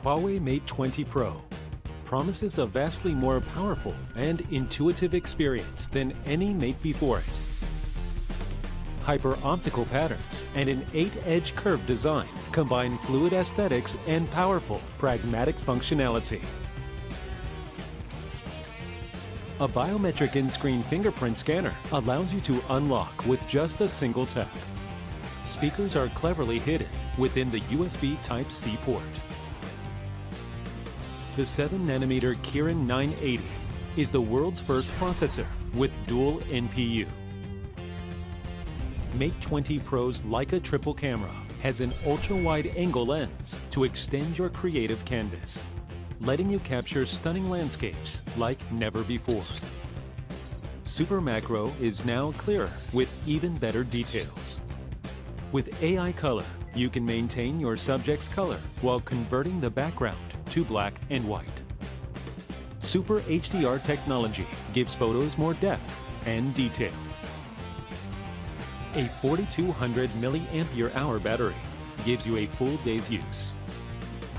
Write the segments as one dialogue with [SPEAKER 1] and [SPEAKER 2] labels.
[SPEAKER 1] Huawei Mate 20 Pro promises a vastly more powerful and intuitive experience than any Mate before it. Hyper-optical patterns and an 8-edge curved design combine fluid aesthetics and powerful, pragmatic functionality. A biometric in-screen fingerprint scanner allows you to unlock with just a single tap. Speakers are cleverly hidden within the USB Type-C port. The 7nm Kirin 980 is the world's first processor with dual NPU. Mate 20 Pro's Leica triple camera has an ultra-wide angle lens to extend your creative canvas, letting you capture stunning landscapes like never before. Super Macro is now clearer with even better details. With AI Color, you can maintain your subject's color while converting the background to black and white. Super HDR technology gives photos more depth and detail. A 4200 mAh battery gives you a full day's use.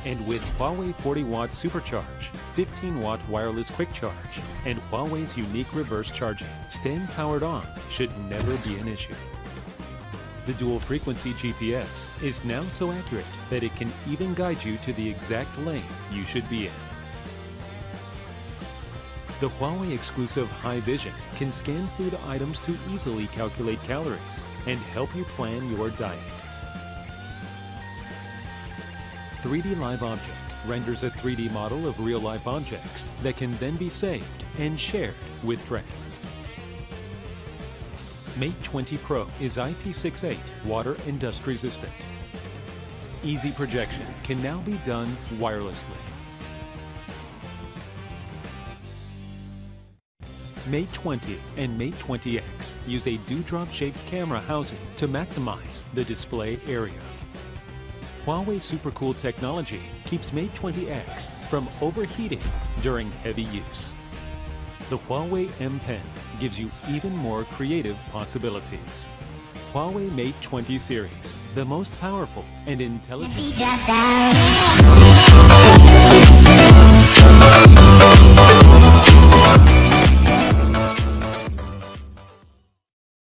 [SPEAKER 1] And with Huawei 40-watt Supercharge, 15-watt wireless quick charge, and Huawei's unique reverse charging, staying powered on should never be an issue. The dual-frequency GPS is now so accurate that it can even guide you to the exact lane you should be in. The Huawei exclusive High Vision can scan food items to easily calculate calories and help you plan your diet. 3D Live Object renders a 3D model of real-life objects that can then be saved and shared with friends. Mate 20 Pro is IP68 water and dust resistant. Easy projection can now be done wirelessly. Mate 20 and Mate 20X use a dewdrop-shaped camera housing to maximize the display area. Huawei SuperCool technology keeps Mate 20X from overheating during heavy use. The Huawei M Pen gives you even more creative possibilities. Huawei Mate 20 series, the most powerful and intelligent.